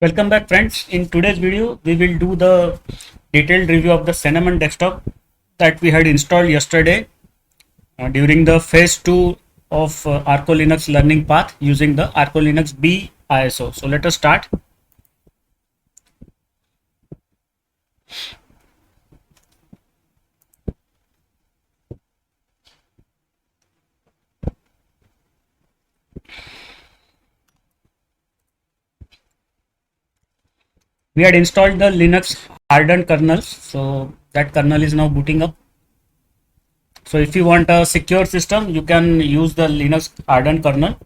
Welcome back friends. In today's video, we will do the detailed review of the Cinnamon desktop that we had installed yesterday during the phase 2 of ArcoLinux learning path using the ArcoLinuxB ISO. So let us start. We had installed the Linux hardened kernels, so that kernel is now booting up. So if you want a secure system, you can use the Linux hardened kernel.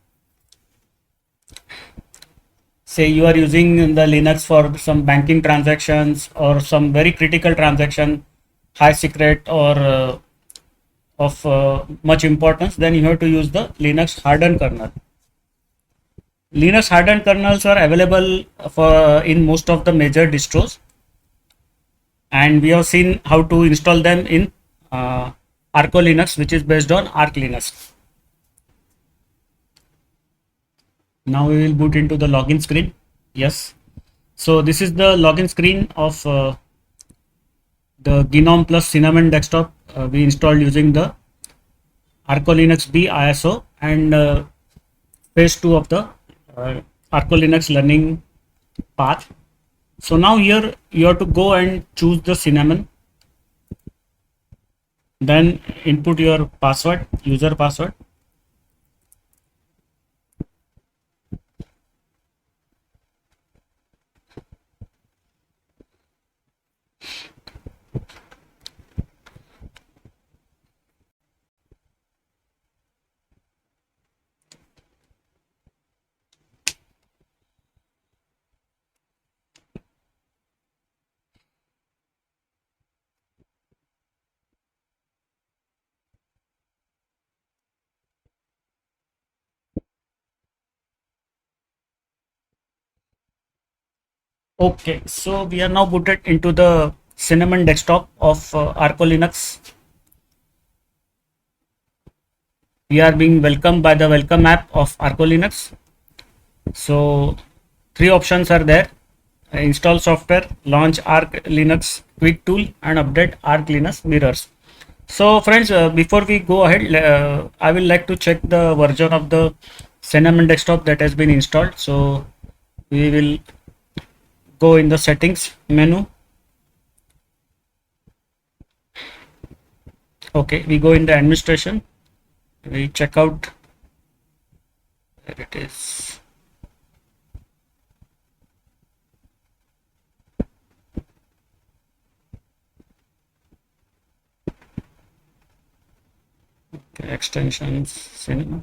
Say you are using the Linux for some banking transactions or some very critical transaction, high secret or of much importance, then you have to use the Linux hardened kernel. Linux hardened kernels are available for in most of the major distros, and we have seen how to install them in ArcoLinux, which is based on ArcoLinux. Now we will boot into the login screen. Yes, so this is the login screen of the GNOME plus Cinnamon desktop we installed using the ArcoLinuxB ISO and phase 2 of the ArcoLinux learning path. So now here you have to go and choose the Cinnamon, then input your password, user password. Okay, so we are now booted into the Cinnamon desktop of ArcoLinux. We are being welcomed by the welcome app of ArcoLinux. So three options are there: install software, launch ArcoLinux quick tool, and update ArcoLinux mirrors. So friends, before we go ahead, I will like to check the version of the Cinnamon desktop that has been installed. So we will go in the settings menu. Okay, we go in the administration, we check out, there it is. Okay, extensions, cinema.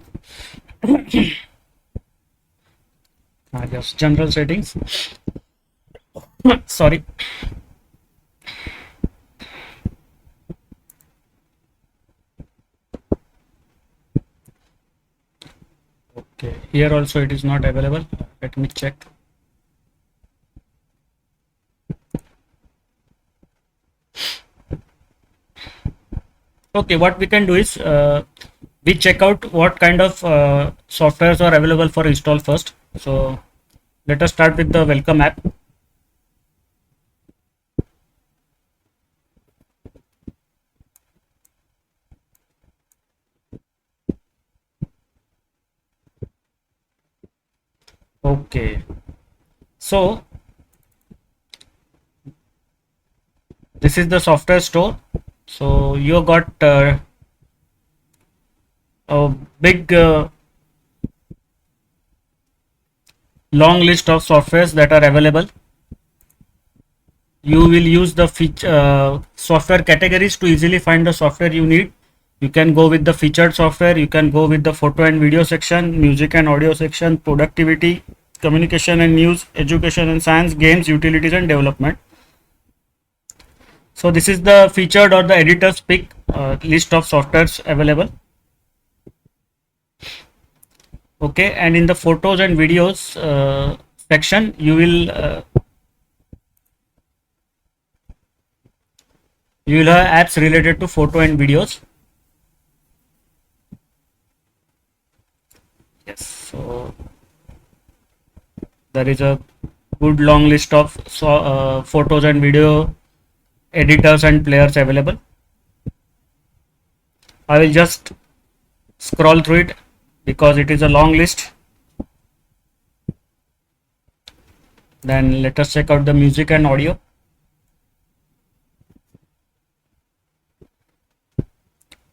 Just general settings. Sorry. Okay, here also it is not available. Let me check. Okay, what we can do is we check out what kind of softwares are available for install first. So let us start with the welcome app. Okay, so this is the software store. So you got a big long list of softwares that are available. You will use the software categories to easily find the software you need. You can go with the featured software, you can go with the photo and video section, music and audio section, productivity, communication and news, education and science, games, utilities and development. So this is the featured or the editor's pick list of softwares available. Okay, and in the photos and videos section, you will have apps related to photo and videos. Yes, so there is a good long list of photos and video editors and players available. I will just scroll through it because it is a long list. Then let us check out the music and audio.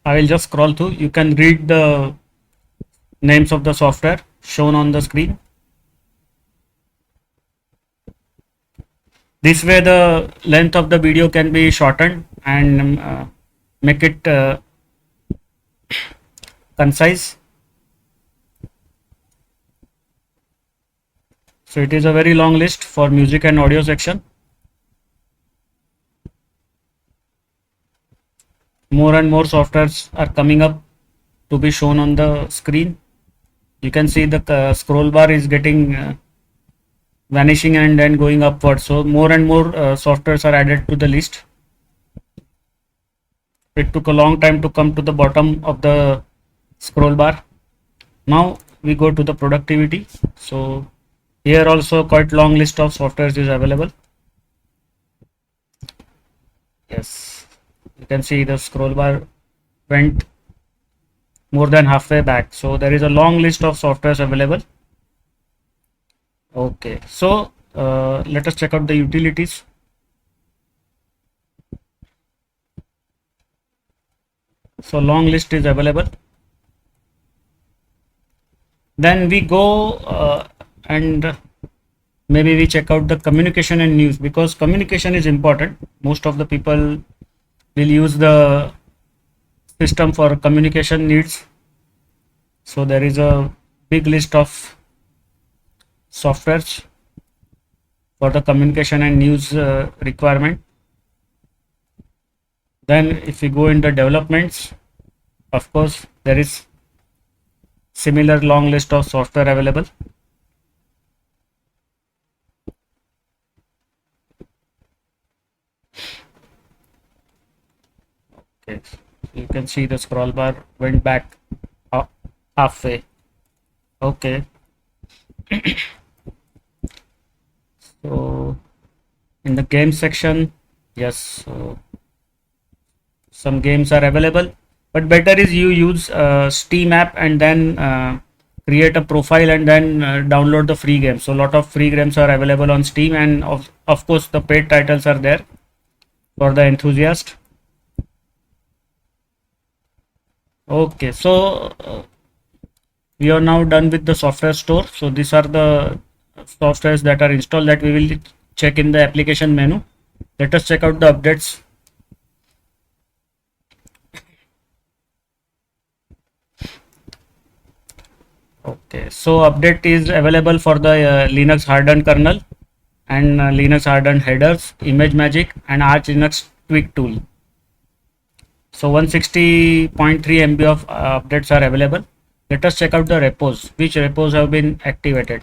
I will just scroll through. You can read the names of the software shown on the screen. This way the length of the video can be shortened and make it concise. So it is a very long list for music and audio section. More and more softwares are coming up to be shown on the screen. You can see the scroll bar is getting vanishing and then going upward. So more and more softwares are added to the list. It took a long time to come to the bottom of the scroll bar. Now we go to the productivity. So here also quite long list of softwares is available. Yes, you can see the scroll bar went more than halfway back. So there is a long list of softwares available. Okay, so let us check out the utilities. So long list is available. Then we go and maybe we check out the communication and news, because communication is important. Most of the people will use the system for communication needs. So there is a big list of softwares for the communication and news requirement. Then if we go in the developments, of course there is similar long list of software available. Okay, you can see the scroll bar went back halfway. Okay. So in the game section, yes, so some games are available, but better is you use Steam app and then create a profile and then download the free games. So a lot of free games are available on Steam, and of course the paid titles are there for the enthusiast. Okay, so we are now done with the software store. So these are the softwares that are installed that we will check in the application menu. Let us check out the updates. Okay, so update is available for the Linux hardened kernel and Linux hardened headers, image magic and Arch Linux tweak tool. So 160.3 MB of updates are available. Let us check out the repos, which repos have been activated.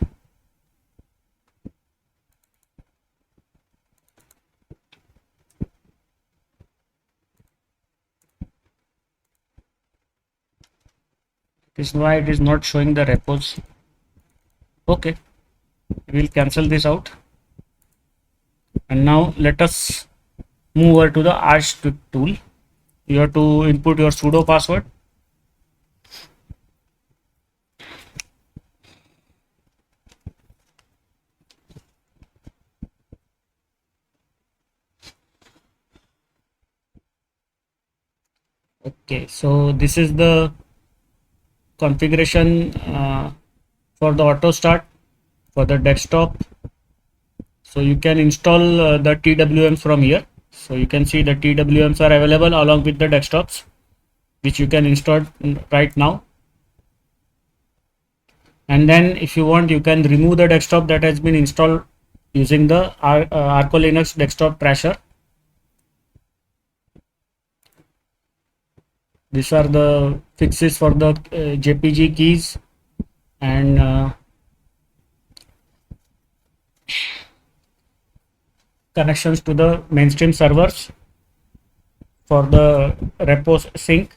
This is why it is not showing the repos. Okay, we will cancel this out. And now let us move over to the Arch tweak tool. You have to input your sudo password. Okay, so this is the configuration for the auto start for the desktop. So you can install the TWMs from here. So you can see the TWMs are available along with the desktops, which you can install right now. And then if you want, you can remove the desktop that has been installed using the ArcoLinux desktop trasher. These are the fixes for the JPG keys and connections to the mainstream servers for the repos sync.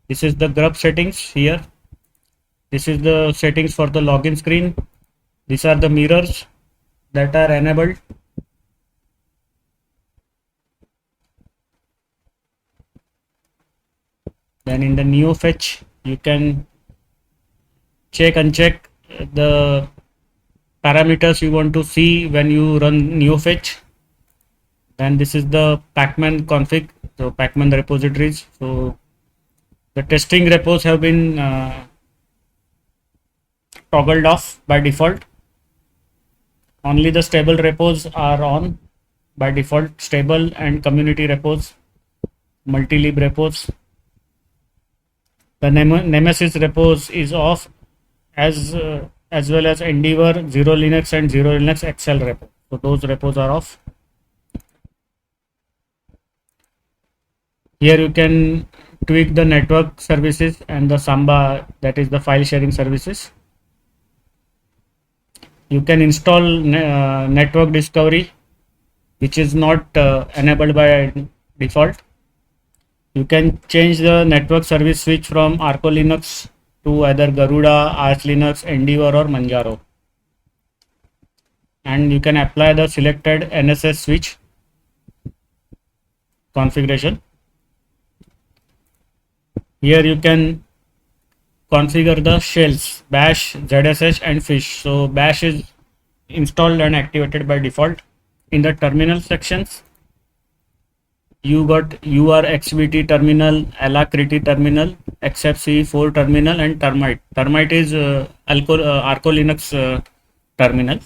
This is the grub settings here. This is the settings for the login screen. These are the mirrors. that are enabled. Then in the neo fetch, you can check uncheck the parameters you want to see when you run neo fetch. Then this is the pacman config, so pacman repositories. So the testing repos have been toggled off by default. Only the stable repos are on by default, stable and community repos, multi-lib repos. The Nemesis repos is off, as well as Endeavor, Zero Linux and Zero Linux XL repo. So those repos are off. Here you can tweak the network services and the Samba, that is the file sharing services. You can install network discovery, which is not enabled by default. You can change the network service switch from ArcoLinux to either Garuda, ArchLinux, Endeavor or Manjaro. And you can apply the selected NSS switch configuration. Here you can configure the shells bash, zsh and fish. So bash is installed and activated by default. In the terminal sections, you got urxbt terminal, alacrity terminal, xfce4 terminal and termite. Termite is ArcoLinux terminal.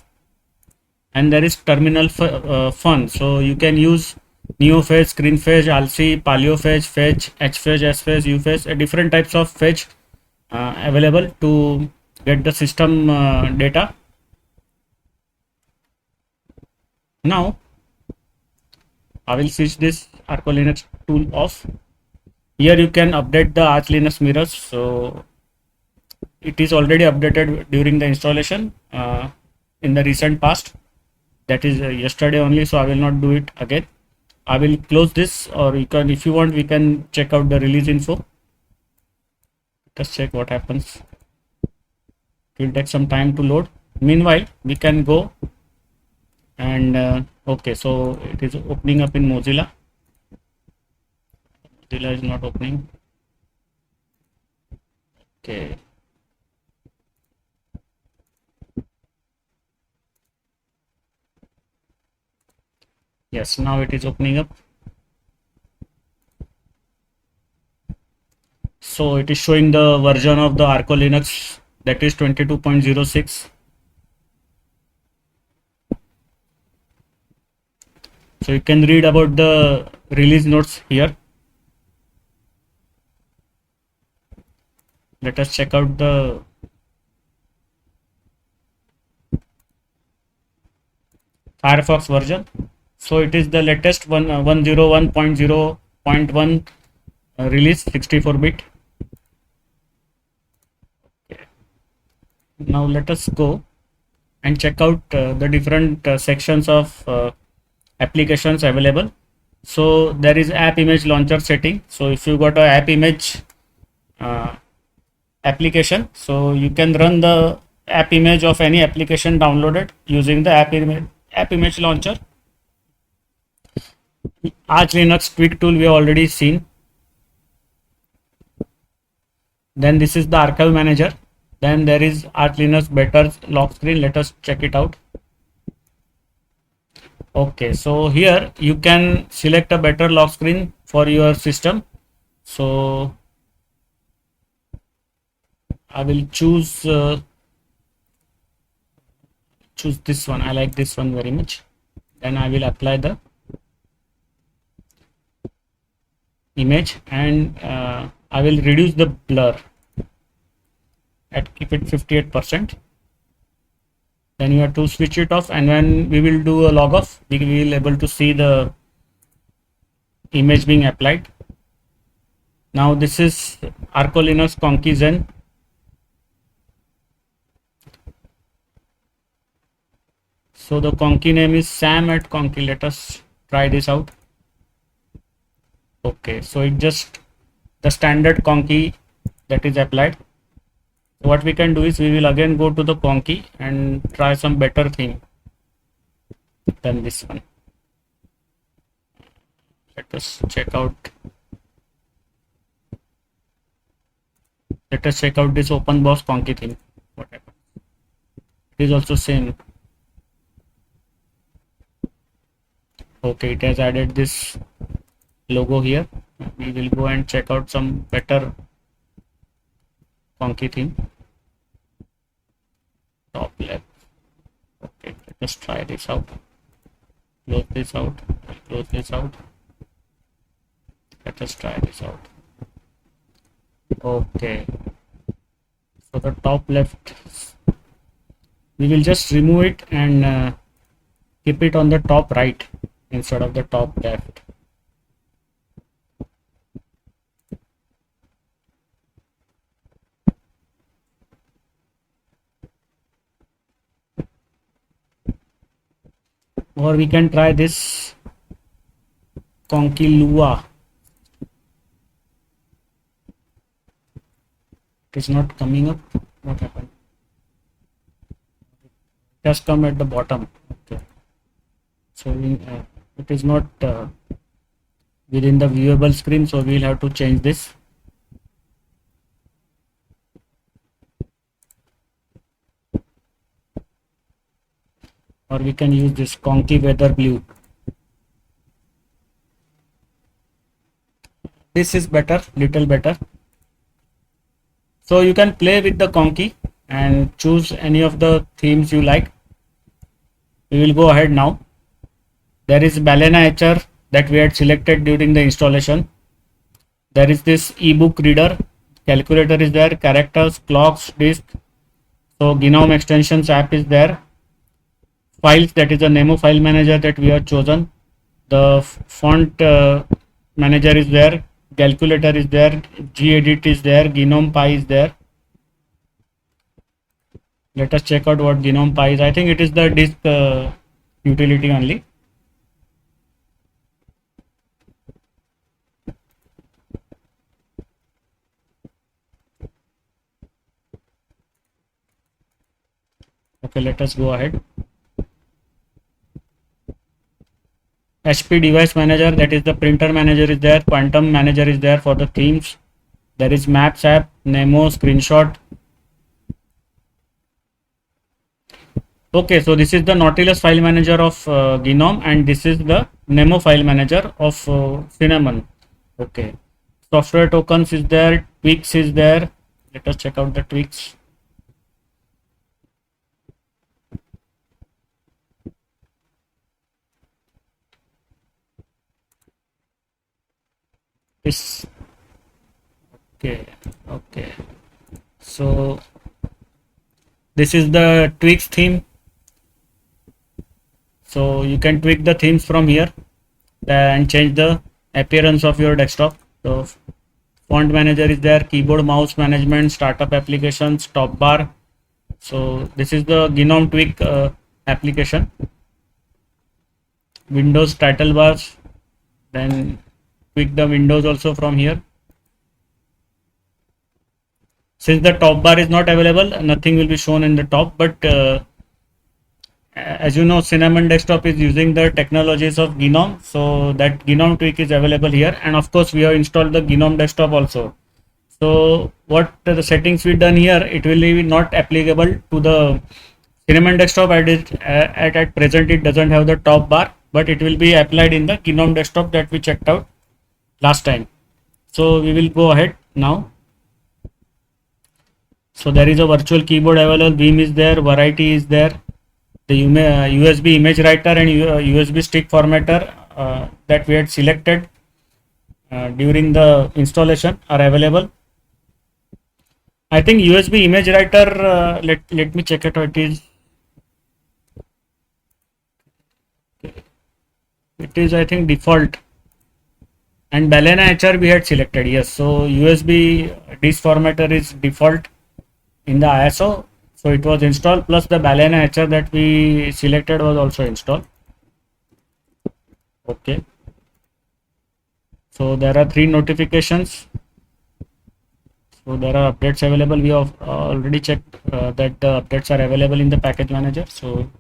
And there is terminal fun. So you can use neofetch, screenfetch, alsi, paleofetch, fetch, hfetch, sfetch, ufetch, different types of fetch available to get the system data. Now I will switch this ArcoLinux tool off. Here you can update the ArchLinux mirrors. So it is already updated during the installation in the recent past. That is yesterday only, so I will not do it again. I will close this, or you can, if you want, we can check out the release info. Just check what happens. It will take some time to load. Meanwhile, we can go and okay, so it is opening up in Mozilla. Mozilla is not opening. Okay. Yes, now it is opening up. So it is showing the version of the ArcoLinux, that is 22.06. So you can read about the release notes here. Let us check out the Firefox version. So it is the latest 101.0.1 release, 64-bit. Okay. Now let us go and check out the different sections of applications available. So there is app image launcher setting. So if you got a app image application, so you can run the app image of any application downloaded using the app image launcher. ArchLinux tweak tool we have already seen. Then this is the archive manager. Then there is ArchLinux better lock screen. Let us check it out. Okay, so here you can select a better lock screen for your system. So I will choose this one. I like this one very much. Then I will apply the image and I will reduce the blur and keep it 58%. Then you have to switch it off, and when we will do a log off, we will able to see the image being applied. Now this is ArcoLinux Conky Zen. So the Conky name is Sam at Conky. Let us try this out. Okay, so it just the standard Conky that is applied. So what we can do is we will again go to the Conky and try some better theme. than this one. Let us check out. Let us check out this OpenBox Conky theme. What happens? It is also same. Okay, it has added this logo here. We will go and check out some better Conky theme. Top left. Okay, let us try this out. Close this out. Close this out. Let us try this out. Okay. So the top left, we will just remove it and keep it on the top right instead of the top left. Or we can try this Conky Lua. It is not coming up. What happened? It has come at the bottom. Okay. So it is not within the viewable screen, so we will have to change this. Or we can use this Conky Weather Blue. This is better, little better. So you can play with the Conky and choose any of the themes you like. We will go ahead now. There is Balena HR that we had selected during the installation. There is this ebook reader, calculator is there, characters, clocks, disk. So GNOME extensions app is there. Files, that is a Nemo file manager that we have chosen. The font manager is there. Calculator is there, gedit is there, GNOME Pi is there. Let us check out what GNOME Pi is. I think it is the disk utility only. Okay, let us go ahead. HP device manager, that is the printer manager is there, quantum manager is there for the themes. There is maps app, Nemo, screenshot. Okay, so this is the Nautilus file manager of GNOME and this is the Nemo file manager of Cinnamon. Okay, software tokens is there, tweaks is there. Let us check out the tweaks. This okay, so this is the tweaks theme. So you can tweak the themes from here and change the appearance of your desktop. So font manager is there, keyboard mouse management, startup applications, top bar. So this is the GNOME tweak application. Windows title bars, then tweak the windows also from here. Since the top bar is not available, nothing will be shown in the top, but as you know, Cinnamon desktop is using the technologies of GNOME, so that GNOME tweak is available here, and of course we have installed the GNOME desktop also. So what the settings we done here, it will be not applicable to the Cinnamon desktop. At present it doesn't have the top bar, but it will be applied in the GNOME desktop that we checked out last time. So we will go ahead now. So there is a virtual keyboard available, Vim is there, variety is there, the USB image writer and USB stick formatter that we had selected during the installation are available. I think USB image writer, let me check it out. It is I think default, and Balena HR we had selected, yes. So USB disk formatter is default in the ISO, so it was installed, plus the Balena HR that we selected was also installed. Okay, so there are 3 notifications. So there are updates available. We have already checked that the updates are available in the package manager. So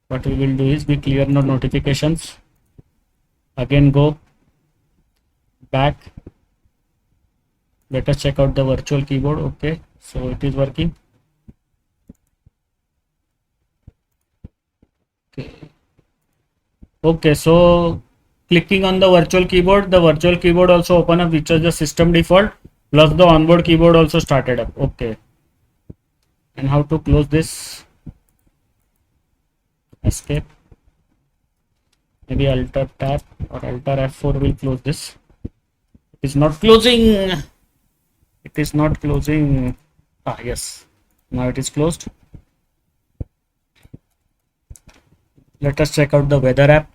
what we will do is we clear the notifications, again go back. Let us check out the virtual keyboard. Okay, so it is working. Okay, so clicking on the virtual keyboard also open up, which is the system default, plus the onboard keyboard also started up. Okay, and how to close this? Escape, maybe Alt Tab or Alt F4 will close this. It is not closing. It is not closing. Ah, yes, now it is closed. Let us check out the weather app.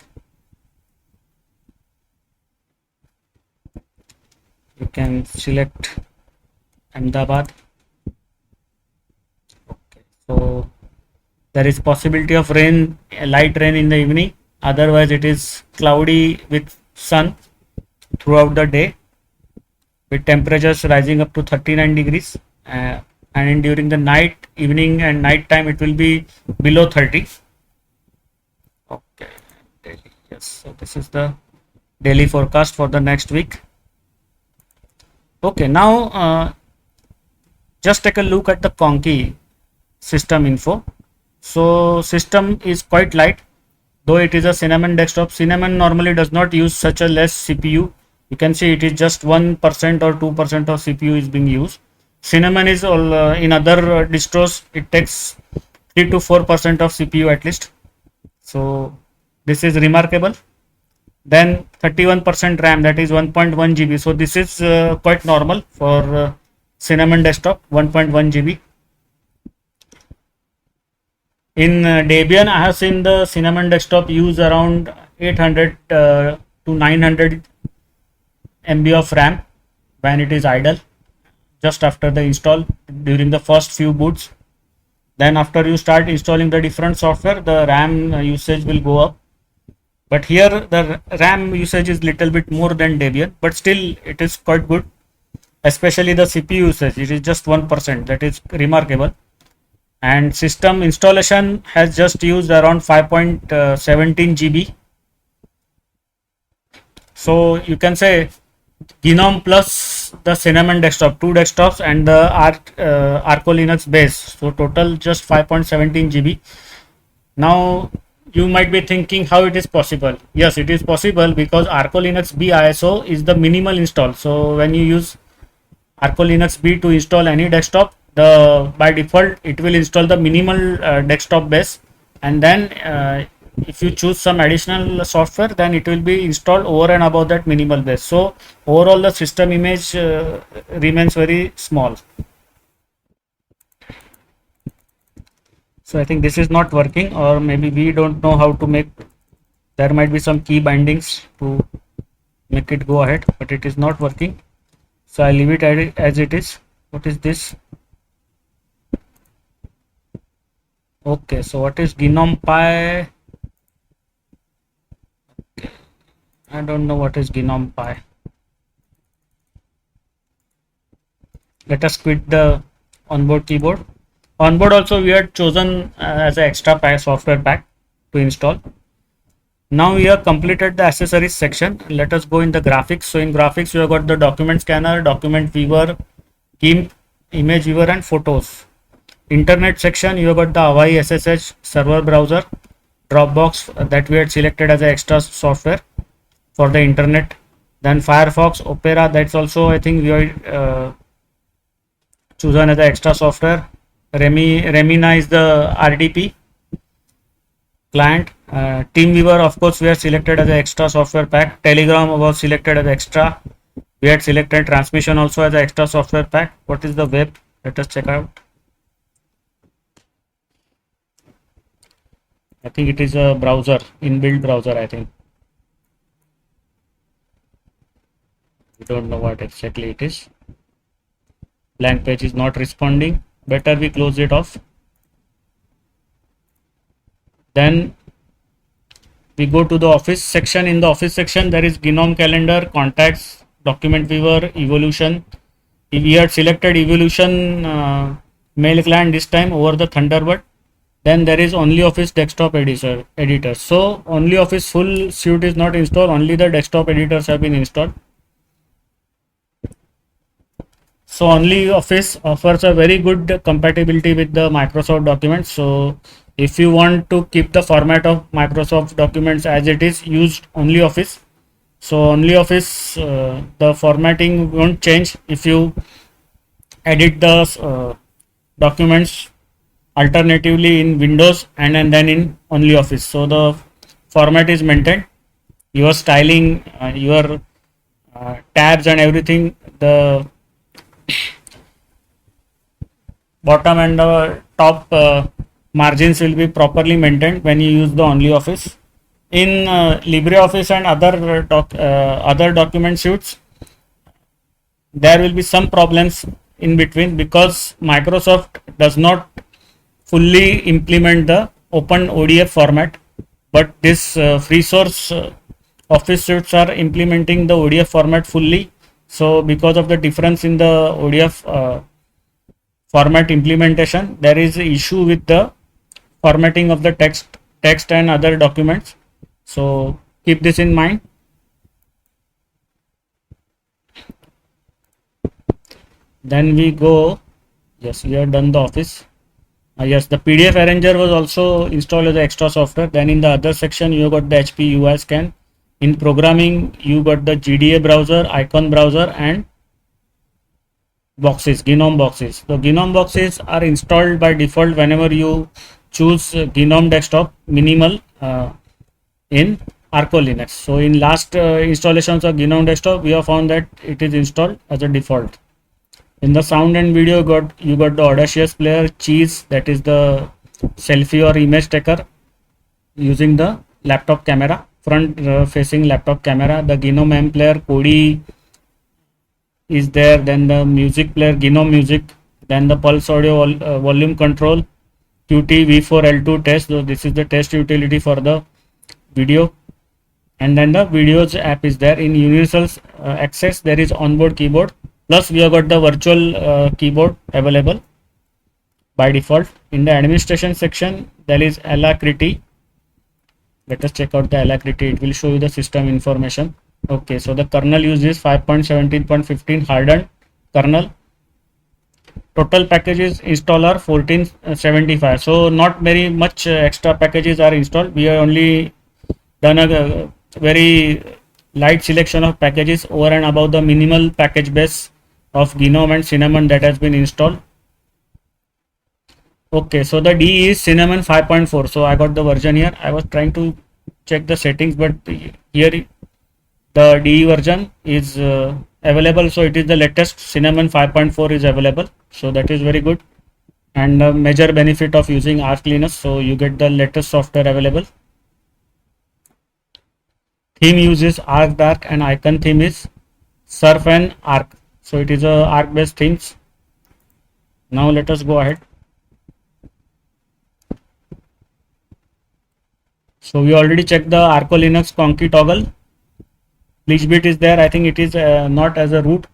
You can select Ahmedabad. Okay, so there is possibility of rain, light rain in the evening. Otherwise, it is cloudy with sun throughout the day, with temperatures rising up to 39 degrees. And during the night, evening and night time, it will be below 30. Okay, daily. Yes, so this is the daily forecast for the next week. Okay, now just take a look at the Conky system info. So system is quite light, though it is a Cinnamon desktop. Cinnamon normally does not use such a less CPU. You can see it is just 1% or 2% of CPU is being used. Cinnamon is all in other distros, it takes 3 to 4% of CPU at least. So this is remarkable. Then 31% RAM, that is 1.1 GB. So this is quite normal for Cinnamon desktop, 1.1 GB. In Debian, I have seen the Cinnamon desktop use around 800 to 900 MB of RAM when it is idle, just after the install during the first few boots. Then after you start installing the different software, the RAM usage will go up. But here the RAM usage is little bit more than Debian, but still it is quite good. Especially the CPU usage, it is just 1%. That is remarkable. And system installation has just used around 5.17 GB. So you can say Gnome plus the Cinnamon desktop, 2 desktops and the ArcoLinuxB base. So total just 5.17 GB. Now you might be thinking how it is possible. Yes, it is possible because ArcoLinuxB ISO is the minimal install. So when you use ArcoLinuxB to install any desktop, by default it will install the minimal desktop base, and then if you choose some additional software, then it will be installed over and above that minimal base. So overall the system image remains very small. So I think this is not working, or maybe we don't know how to make. There might be some key bindings to make it go ahead, but it is not working. So I leave it as it is. What is this? Okay, so what is Gnome Pi? Okay. I don't know what is Gnome Pi. Let us quit the onboard keyboard. Onboard also we had chosen as an extra software pack to install. Now we have completed the accessories section. Let us go in the graphics. So in graphics you have got the document scanner, document viewer, GIMP, image viewer and photos. Internet section you have got the Hawaii SSH server browser, Dropbox that we had selected as an extra software for the internet. Then Firefox, Opera, that's also I think we are chosen as an extra software. Remina is the RDP client. TeamViewer of course we are selected as an extra software pack. Telegram was selected as extra. We had selected transmission also as an extra software pack. What is the web? Let us check out. I think it is a browser, inbuilt browser I think. We don't know what exactly it is. Blank page is not responding. Better we close it off. Then we go to the office section. In the office section there is Gnome calendar, contacts, document viewer, evolution. We had selected evolution mail client this time over the Thunderbird. Then there is OnlyOffice desktop editor. So OnlyOffice full suite is not installed, only the desktop editors have been installed. So OnlyOffice offers a very good compatibility with the Microsoft documents. So if you want to keep the format of Microsoft documents as it is, use OnlyOffice. So OnlyOffice, the formatting won't change if you edit the documents alternatively in Windows and then in OnlyOffice. So the format is maintained. Your styling, your tabs and everything, the bottom and the top margins will be properly maintained when you use the OnlyOffice. In LibreOffice and other document suites, there will be some problems in between because Microsoft does not fully implement the open ODF format, but this free source office suites are implementing the ODF format fully. So because of the difference in the ODF format implementation, there is an issue with the formatting of the text and other documents. So keep this in mind. Then we go, yes, we have done the office. Yes, the PDF arranger was also installed as an extra software. Then in the other section, you got the HP UI scan. In programming, you got the GDA browser, icon browser, and boxes, GNOME boxes. So GNOME boxes are installed by default whenever you choose GNOME desktop minimal in ArcoLinux. So in last installations of GNOME desktop, we have found that it is installed as a default. In the sound and video, you got the Audacious player, Cheese, that is the selfie or image taker using the laptop camera, front facing laptop camera. The GNOME M player, Kodi is there. Then the music player, GNOME Music. Then the Pulse Audio volume control, Qt V4L2 test. So this is the test utility for the video. And then the videos app is there. In Universal Access, there is onboard keyboard. Plus we have got the virtual keyboard available by default. In the administration section, there is Alacrity. Let us check out the Alacrity. It will show you the system information. Okay, so the kernel use is 5.17.15 hardened kernel. Total packages installed are 1475. So not very much extra packages are installed. We have only done a very light selection of packages over and above the minimal package base of GNOME and Cinnamon that has been installed. Okay, so the DE is Cinnamon 5.4. So I got the version here. I was trying to check the settings, but here the DE version is available. So it is the latest. Cinnamon 5.4 is available. So that is very good and a major benefit of using ArcoLinux. So you get the latest software available. Theme uses Arc Dark and icon theme is Surf and Arc. So it is a Arc based themes. Now let us go ahead. So we already checked the ArcoLinux Conky toggle. BleachBit is there. I think it is not as a root.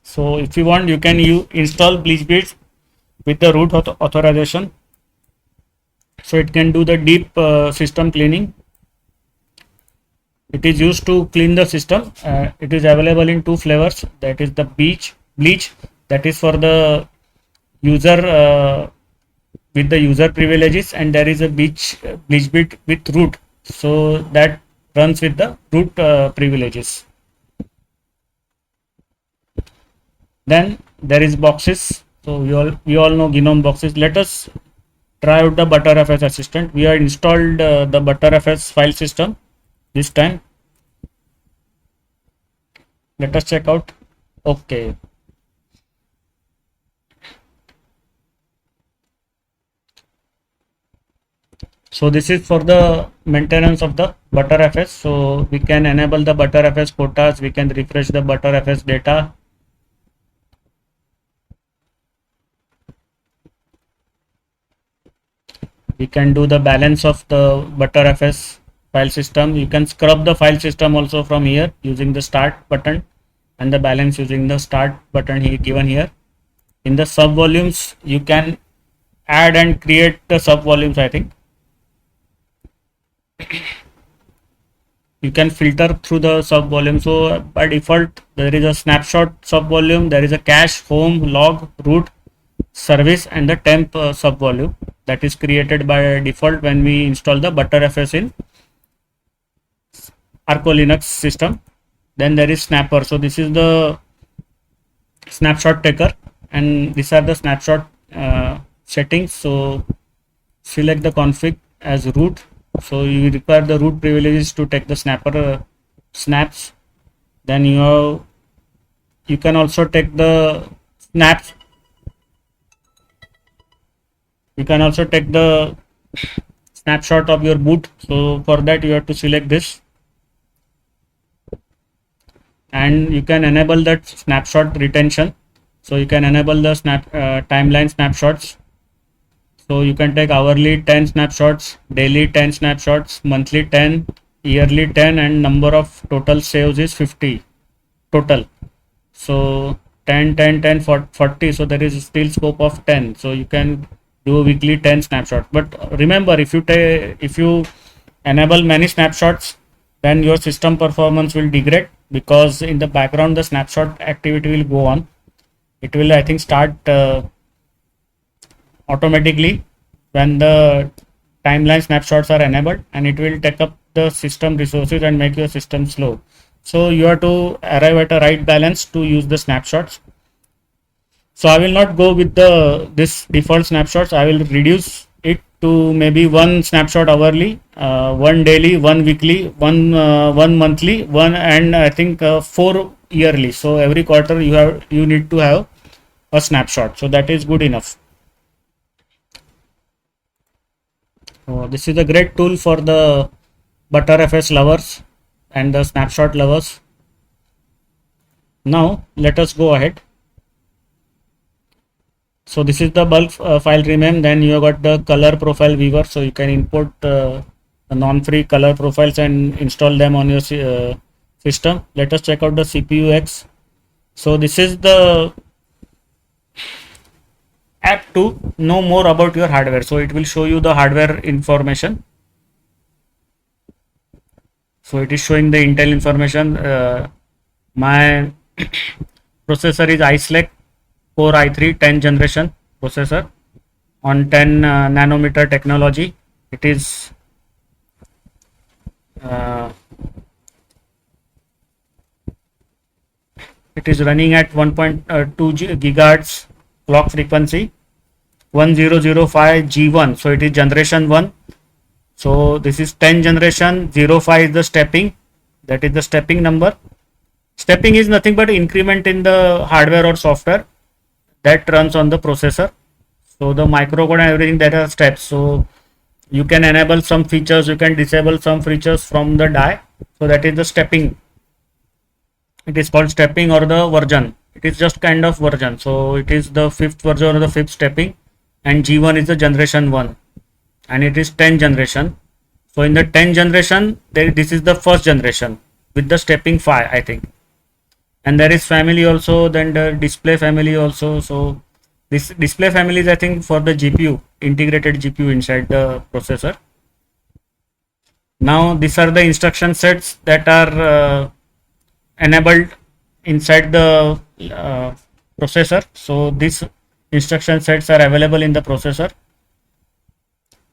So if you want, you can install BleachBit with the root authorization. So it can do the deep system cleaning. It is used to clean the system. It is available in two flavors. That is the bleach. That is for the user with the user privileges, and there is a BleachBit with root. So that runs with the root privileges. Then there is boxes. So we all know GNOME boxes. Let us try out the ButterFS assistant. We have installed the ButterFS file system this time. Let us check out. Okay. So this is for the maintenance of the ButterFS. So we can enable the ButterFS quotas. We can refresh the ButterFS data. We can do the balance of the ButterFS file system. You can scrub the file system also from here using the start button, and the balance using the start button given here. In the sub volumes, you can add and create the sub volumes. I think you can filter through the sub volume. So by default there is a snapshot sub volume, there is a cache, home, log, root, service, and the temp sub volume that is created by default when we install the Btrfs in ArcoLinux system. Then there is snapper. So this is the snapshot taker, and these are the snapshot settings. So select the config as root. So you require the root privileges to take the snapper snaps. Then you can also take the snaps. You can also take the snapshot of your boot. So for that you have to select this, and you can enable that snapshot retention. So you can enable the timeline snapshots. So you can take hourly 10 snapshots, daily 10 snapshots, monthly 10, yearly 10, and number of total saves is 50 total. So 10, 10, 10, 40. So there is still scope of 10. So you can do weekly 10 snapshots. But remember, if you enable many snapshots, then your system performance will degrade, because in the background the snapshot activity will go on. It will, I think, start automatically when the timeline snapshots are enabled, and it will take up the system resources and make your system slow. So you have to arrive at a right balance to use the snapshots. So I will not go with this default snapshots. I will reduce it to maybe one snapshot hourly, one daily, one weekly, one monthly, one, and I think 4 yearly. So every quarter you need to have a snapshot. So that is good enough. This is a great tool for the Btrfs lovers and the snapshot lovers. Now let us go ahead. So this is the bulk file rename. Then you have got the color profile viewer. So you can import the non-free color profiles and install them on your system. Let us check out the CPU-X. So this is the app to know more about your hardware. So it will show you the hardware information. So it is showing the Intel information. My processor is Ice Lake Core i3 10 generation processor on 10 nanometer technology. It is running at 1.2 gigahertz clock frequency, 1005 G1. So it is generation 1. So this is 10 generation, 05 is the stepping, that is the stepping number. Stepping is nothing but increment in the hardware or software that runs on the processor. So the microcode and everything, that are steps. So you can enable some features, you can disable some features from the die. So that is the stepping. It is called stepping or the version. It is just kind of version. So it is the 5th version or the 5th stepping, and G1 is the generation 1, and it is 10 generation. So in the 10 generation, this is the first generation with the stepping 5, I think. And there is family also, then the display family also. So this display family is, I think, for the GPU, integrated GPU inside the processor. Now these are the instruction sets that are enabled inside the processor. So these instruction sets are available in the processor,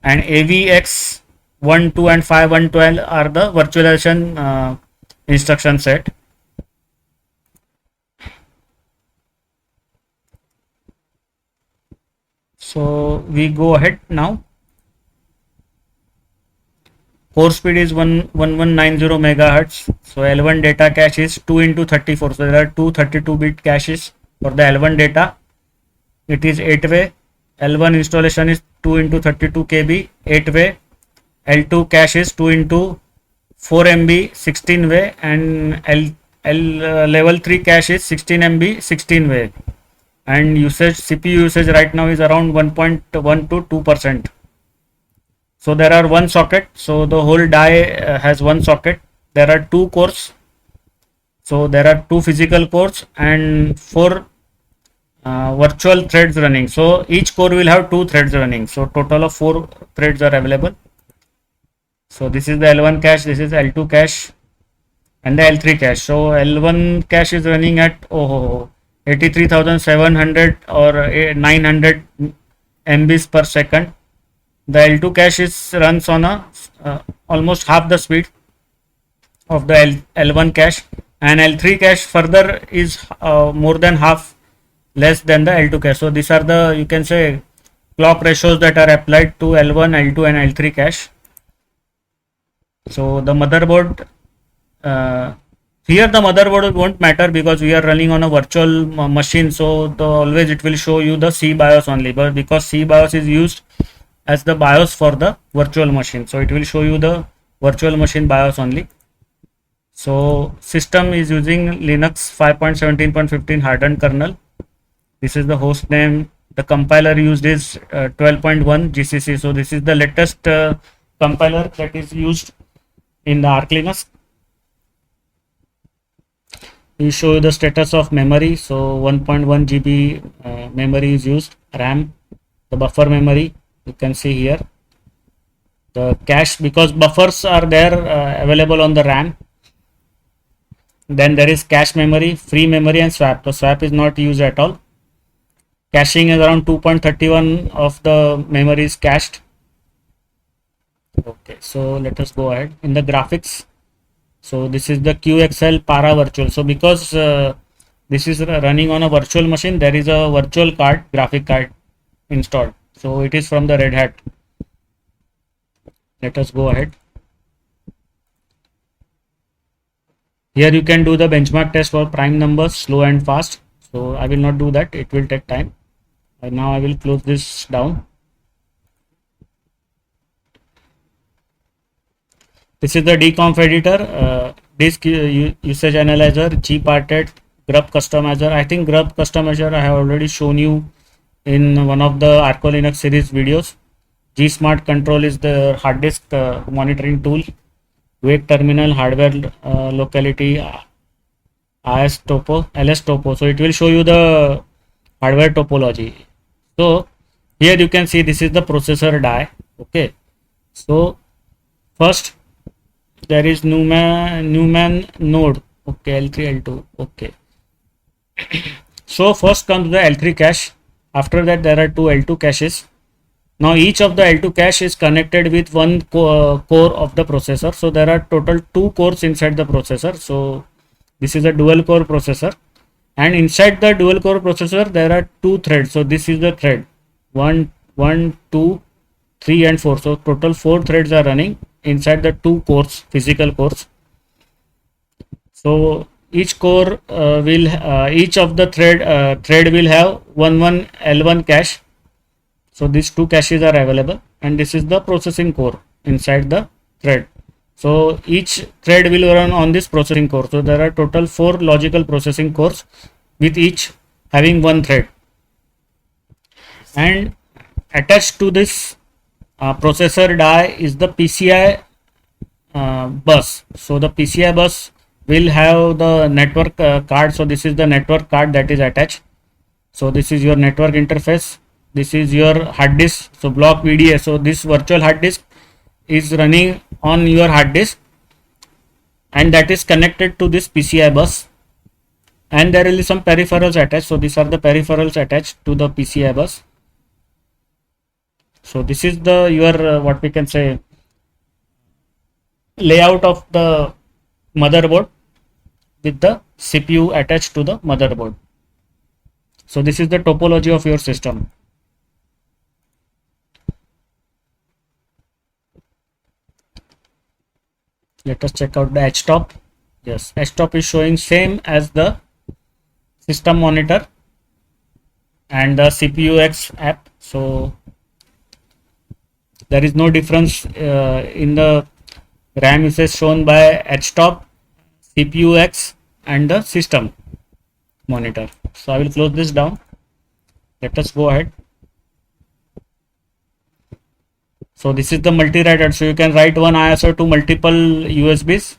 and AVX 1, 2 and 5, 1, 12 are the virtualization instruction set. So we go ahead now. Core speed is 1190 megahertz. So L1 data cache is 2 into 34. So there are two 32-bit caches for the L1 data. It is 8-way. L1 installation is 2 into 32 KB 8-way. L2 cache is 2 into 4 MB 16-way, and level 3 cache is 16 MB 16-way. And usage, CPU usage right now is around 1.1 to 2%. So there are one socket. So the whole die has one socket. There are 2 cores. So there are 2 physical cores and 4 virtual threads running. So each core will have 2 threads running. So total of 4 threads are available. So this is the L1 cache, this is L2 cache, and the L3 cache. So L1 cache is running at 83,700 or 900 MBs per second. The L2 cache runs on a almost half the speed of the L1 cache, and L3 cache further is more than half less than the L2 cache. So these are the, you can say, clock ratios that are applied to L1, L2 and L3 cache. So the motherboard, here the motherboard won't matter because we are running on a virtual machine, so always it will show you the C BIOS only, but because C BIOS is used as the BIOS for the virtual machine, so it will show you the virtual machine BIOS only. So system is using Linux 5.17.15 hardened kernel. This is the host name. The compiler used is 12.1 GCC. So this is the latest compiler that is used in the Arcolinux. We show you the status of memory. So 1.1 GB memory is used. RAM, the buffer memory, you can see here. The cache, because buffers are there available on the RAM. Then there is cache memory, free memory and swap. So swap is not used at all. Caching is around 2.31 of the memory is cached. Okay, so let us go ahead in the graphics. So this is the QXL Para Virtual. So because this is running on a virtual machine, there is a virtual card, graphic card installed. So it is from the Red Hat. Let us go ahead. Here you can do the benchmark test for prime numbers, slow and fast. So I will not do that, it will take time. Now I will close this down. This is the dconf editor, disk usage analyzer, gparted, grub customizer. I think grub customizer I have already shown you in one of the ArcoLinux series videos. Gsmart control is the hard disk monitoring tool. Wake terminal, hardware locality, ls topo. So it will show you the hardware topology. So here you can see this is the processor die. Okay, so first there is Newman node. Okay, L3, L2. Okay. So first comes the L3 cache. After that there are 2 L2 caches. Now each of the L2 cache is connected with one core of the processor. So there are total 2 cores inside the processor. So this is a dual core processor, and inside the dual core processor there are 2 threads. So this is the thread 1, 2, 3 and 4. So total 4 threads are running inside the 2 cores, physical cores. So each core each of the thread will have one L1 cache. So these 2 caches are available, and this is the processing core inside the thread. So each thread will run on this processing core. So there are total 4 logical processing cores with each having 1 thread. And attached to this processor die is the PCI bus. So the PCI bus will have the network card. So this is the network card that is attached. So this is your network interface. This is your hard disk. So block VDA. So this virtual hard disk is running on your hard disk, and that is connected to this PCI bus. And there will be some peripherals attached. So these are the peripherals attached to the PCI bus. So this is the your what we can say layout of the motherboard with the CPU attached to the motherboard. So this is the topology of your system. Let us check out the htop. Yes, htop is showing same as the system monitor and the CPUX app. So there is no difference in the RAM usage shown by htop, CPUX and the system monitor. So I will close this down. Let us go ahead. So this is the multi-writer. So you can write one ISO to multiple USBs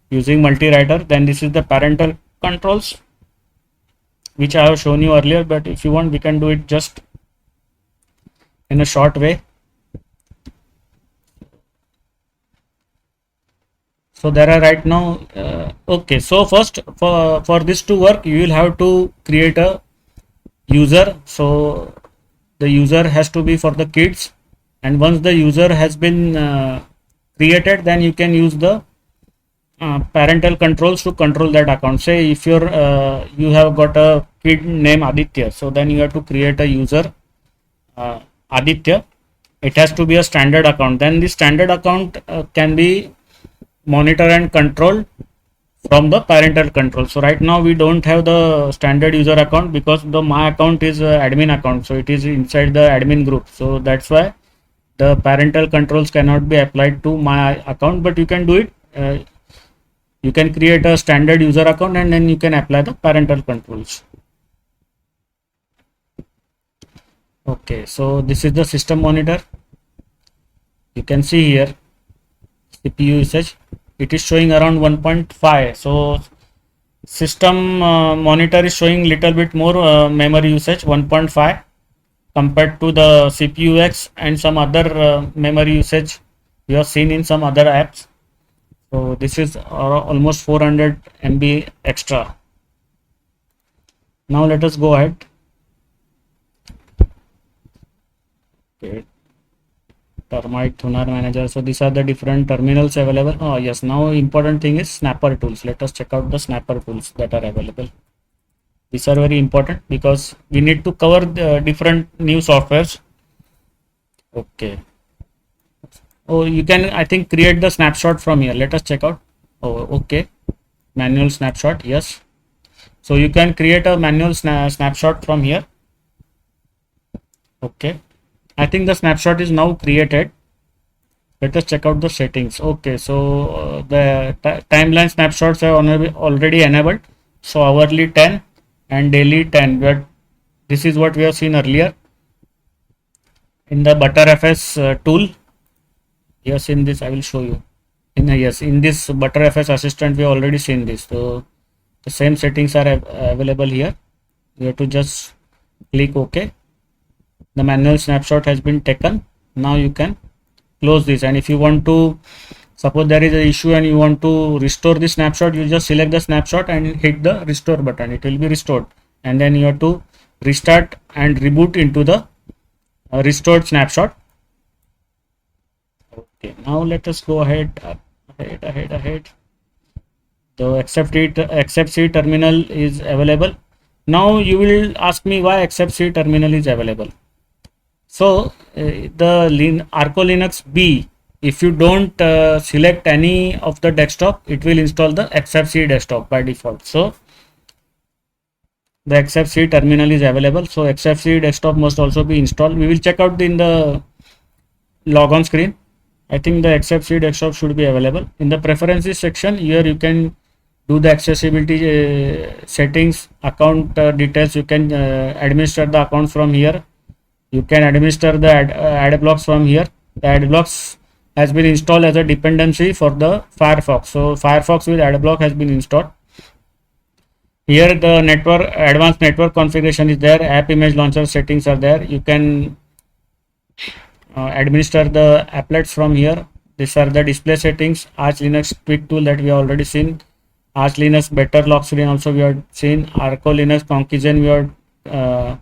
using multi-writer. Then this is the parental controls. which I have shown you earlier, but if you want, we can do it just in a short way. So there are right now, okay, so first for this to work, you will have to create a user. So the user has to be for the kids, and once the user has been created, then you can use the parental controls to control that account. Say if you have got a kid named Aditya, so then you have to create a user Aditya. It has to be a standard account. Then the standard account can be monitor and control from the parental control. So right now we don't have the standard user account because the my account is admin account, so it is inside the admin group. So that's why the parental controls cannot be applied to my account, but you can do it. You can create a standard user account and then you can apply the parental controls. Okay, so this is the system monitor. You can see here CPU usage. It is showing around 1.5. So system monitor is showing little bit more memory usage, 1.5, compared to the CPU X and some other memory usage you have seen in some other apps. So this is almost 400 MB extra. Now let us go ahead. Okay. Termite Thunar Manager. So these are the different terminals available. Oh yes, now important thing is snapper tools. Let us check out the snapper tools that are available. These are very important because we need to cover the different new softwares. Okay. Oh, you can, I think, create the snapshot from here. Let us check out. Oh, okay. Manual snapshot. Yes. So you can create a manual snapshot from here. Okay. I think the snapshot is now created. Let us check out the settings. Okay, so the timeline snapshots are already enabled. So hourly 10 and daily 10. But this is what we have seen earlier in the ButterFS tool. Yes, in this I will show you. In this ButterFS assistant we have already seen this. So the same settings are available here. You have to just click OK. The manual snapshot has been taken. Now you can close this, and if you want to, suppose there is an issue and you want to restore the snapshot, you just select the snapshot and hit the restore button. It will be restored, and then you have to restart and reboot into the restored snapshot. Okay, now let us go ahead. The except C terminal is available. Now you will ask me why except C terminal is available. So the ArcoLinuxB B, if you don't select any of the desktop, it will install the XFCE desktop by default. So the XFCE terminal is available. So XFCE desktop must also be installed. We will check out in the logon screen. I think the XFCE desktop should be available. In the preferences section, here you can do the accessibility settings, account details. You can administer the accounts from here. You can administer the ad blocks from here. The ad blocks has been installed as a dependency for the Firefox. So Firefox with ad block has been installed. Here the advanced network configuration is there. App image launcher settings are there. You can administer the applets from here. These are the display settings. ArcoLinux tweak tool that we have already seen. ArcoLinux better lock screen also we have seen. ArcoLinux Conkizen we have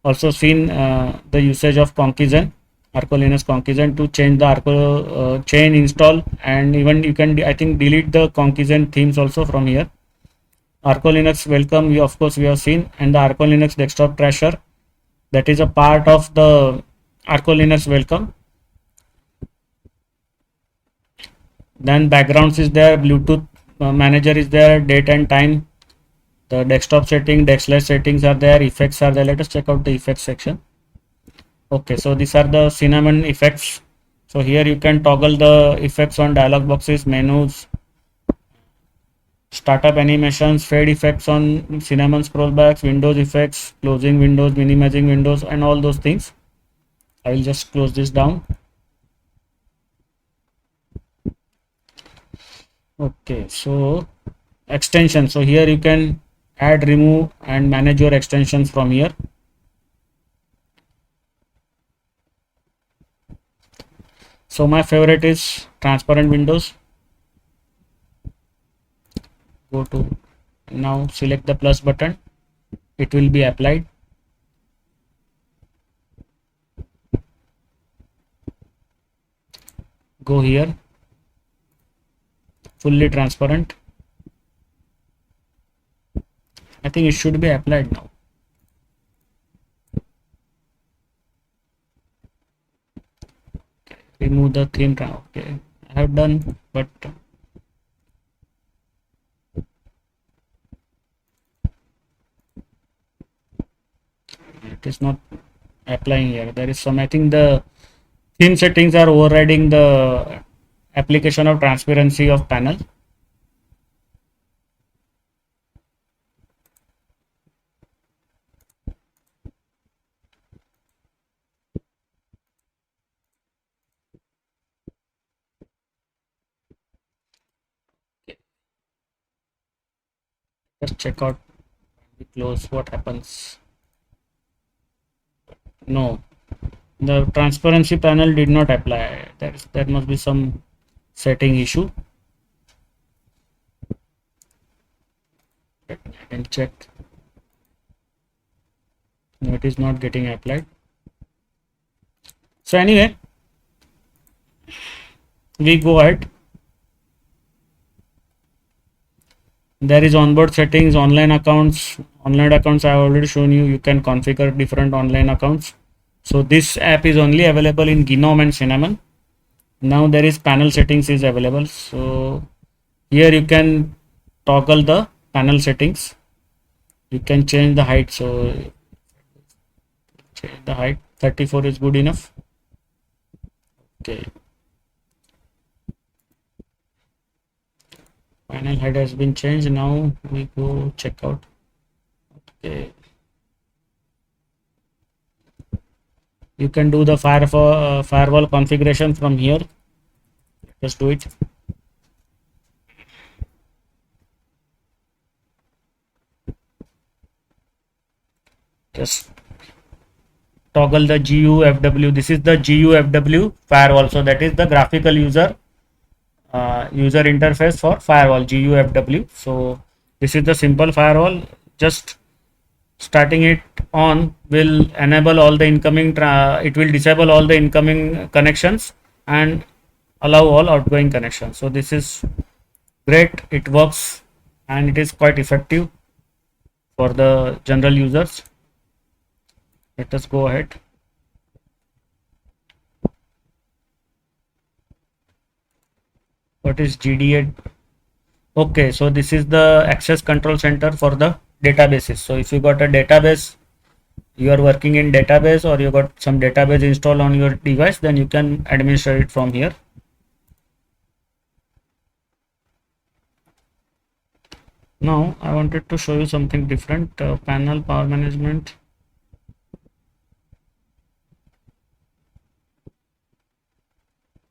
also seen the usage of Conkizen, ArcoLinux Conkizen, to change the Arco chain install, and even you can, I think, delete the Conkizen themes also from here. ArcoLinux welcome we of course we have seen, and the ArcoLinux desktop trasher, that is a part of the ArcoLinux welcome. Then backgrounds is there, Bluetooth manager is there, date and time. The desktop setting, Dexlet settings are there, effects are there. Let us check out the effects section. Okay, so these are the cinnamon effects. So here you can toggle the effects on dialog boxes, menus, startup animations, fade effects on cinnamon scrollbacks, windows effects, closing windows, minimizing windows, and all those things. I will just close this down. Okay, so extension. So here you can add, remove and manage your extensions from here. So my favorite is transparent windows. Go to, now select the plus button, it will be applied. Go here, fully transparent. I think it should be applied now. Remove the theme. Okay, I have done, but it is not applying here. There is some, I think the theme settings are overriding the application of transparency of panel. Just check out, we close, what happens. No, the transparency panel did not apply. There must be some setting issue. I can check. No, it is not getting applied. So anyway, we go ahead. There is onboard settings, online accounts. Online accounts I have already shown you. You can configure different online accounts. So this app is only available in Gnome and Cinnamon. Now there is panel settings is available. So here you can toggle the panel settings. You can change the height. So change the height. 34 is good enough. Okay. Panel height has been changed. Now we go check out. Okay. You can do the firewall configuration from here. Just do it. Just toggle the GUFW. This is the GUFW firewall. So that is the graphical user interface for firewall, GUFW. So this is the simple firewall. Just starting it on will enable all the incoming, it will disable all the incoming connections and allow all outgoing connections. So this is great, it works and it is quite effective for the general users. Let us go ahead. What is GDA? Okay, so this is the access control center for the databases. So if you got a database, you are working in database or you got some database installed on your device, then you can administer it from here. Now I wanted to show you something different. Panel power management.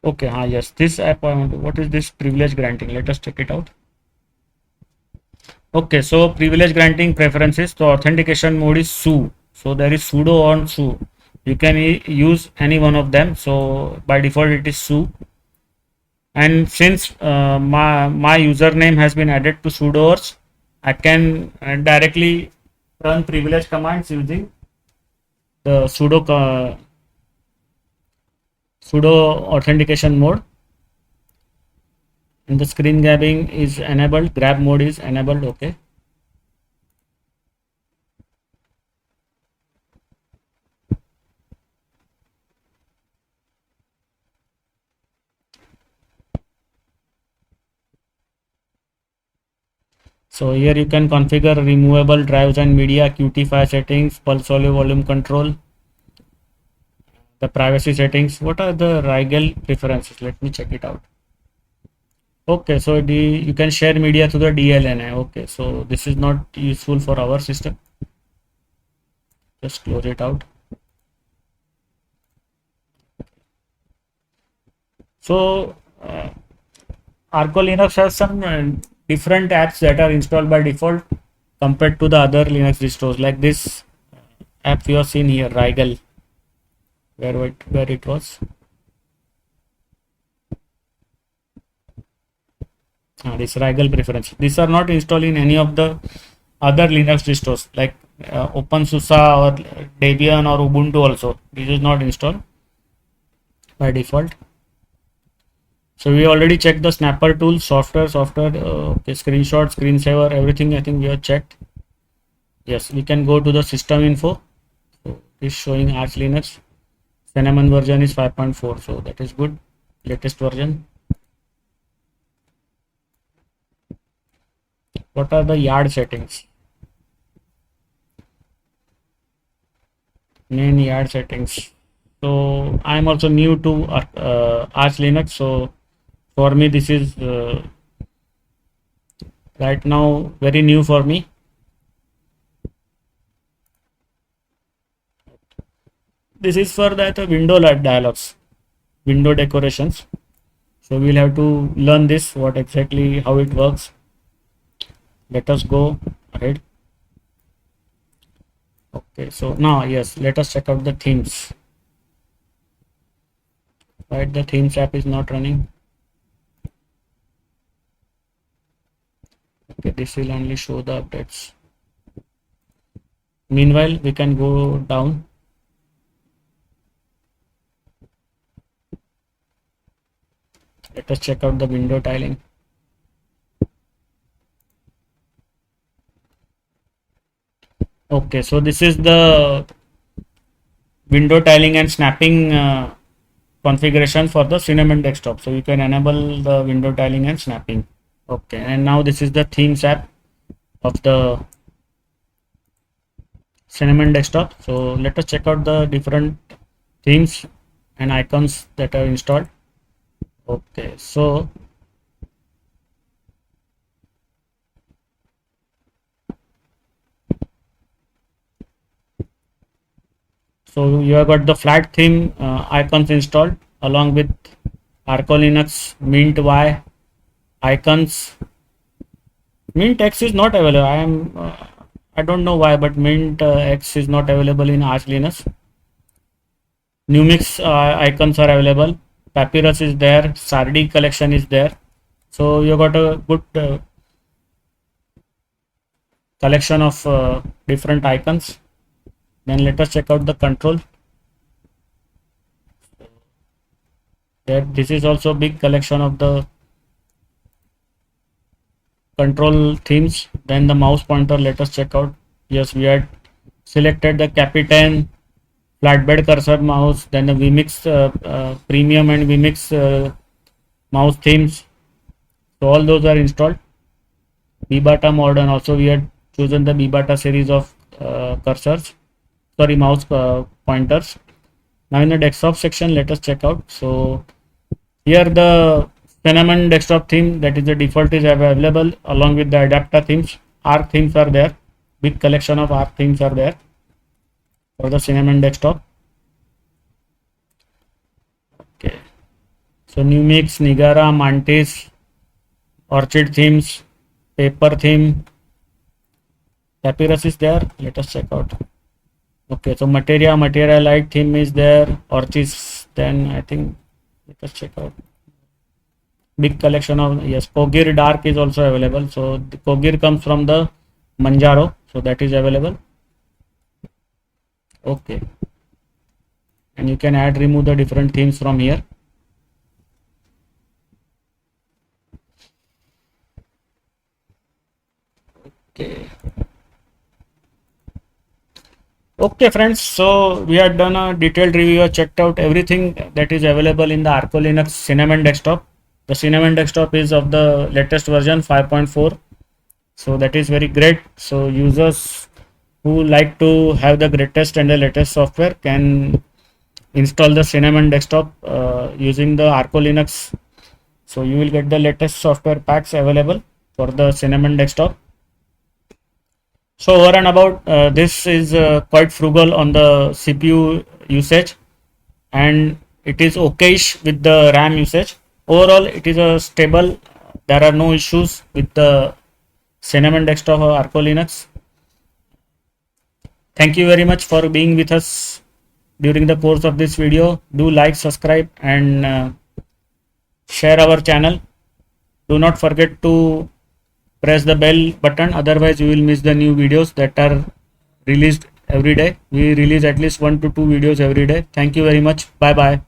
Okay, yes, this app I want to, what is this privilege granting? Let us check it out. Okay, so privilege granting preferences. So authentication mode is su. So there is sudo on su. You can use any one of them. So by default it is su. And since my username has been added to sudoers, I can directly run privilege commands using the sudo authentication mode. And the screen grabbing is enabled, grab mode is enabled. Okay. So here you can configure removable drives and media, Qt5 settings, pulse volume, volume control, the privacy settings. What are the Rigel preferences? Let me check it out. Okay, so you can share media to the DLNA. Okay, so this is not useful for our system. Just close it out. So ArcoLinux has some different apps that are installed by default. compared to the other Linux distros, like this app you have seen here, Rigel, where it was. This Rigel preference. These are not installed in any of the other Linux distros like OpenSUSE or Debian or Ubuntu also. This is not installed by default. So we already checked the snapper tool, software, okay, screenshot, screensaver, everything I think we have checked. Yes, we can go to the system info. So it is showing Arch Linux. Cinnamon version is 5.4, so that is good, latest version. What are the yard settings? Main yard settings. So I am also new to Arch Linux, so for me this is right now very new for me. This is for that window light dialogues, window decorations. So we'll have to learn this, what exactly how it works. Let us go ahead. Okay, so now yes, let us check out the themes. Right, the themes app is not running. Okay, this will only show the updates. Meanwhile, we can go down. Let us check out the window tiling. Okay, so this is the window tiling and snapping configuration for the Cinnamon desktop. So you can enable the window tiling and snapping. Okay, and now this is the themes app of the Cinnamon desktop. So let us check out the different themes and icons that are installed. Okay, so you have got the flat theme icons installed along with ArcoLinux, Mint Y icons. Mint X is not available. I don't know why, but Mint X is not available in Arch Linux. Numix icons are available. Papyrus is there. Sardi collection is there. So you got a good collection of different icons. Then let us check out the control. This is also big collection of the control themes. Then the mouse pointer, let us check out. Yes, we had selected the Capitan flatbed cursor mouse, then the vMix premium and vMix mouse themes. So all those are installed. Bibata modern, also we had chosen the Bibata series of mouse pointers. Now in the desktop section, let us check out. So here the Cinnamon desktop theme, that is the default, is available along with the adapter themes. Arc themes are there. Big collection of Arc themes are there for the Cinnamon desktop. Okay. So Numix, Nigara, Mantis, Orchid themes, Paper theme, Papyrus is there. Let us check out. Okay, so Materia Light theme is there. Orchis, then I think let us check out. Big collection of, yes, Kogir Dark is also available. So the Kogir comes from the Manjaro, so that is available. Okay, and you can remove the different themes from here. Okay friends, so we have done a detailed review, checked out everything that is available in the ArcoLinux Cinnamon desktop. The Cinnamon desktop is of the latest version 5.4, so that is very great. So users who like to have the greatest and the latest software can install the Cinnamon desktop using the ArcoLinux. So you will get the latest software packs available for the Cinnamon desktop. So over and about, this is quite frugal on the CPU usage, and it is okayish with the RAM usage. Overall, it is a stable. There are no issues with the Cinnamon desktop or ArcoLinux. Thank you very much for being with us during the course of this video. Do like, subscribe, and share our channel. Do not forget to press the bell button, otherwise you will miss the new videos that are released every day. We release at least 1 to 2 videos every day. Thank you very much. Bye bye.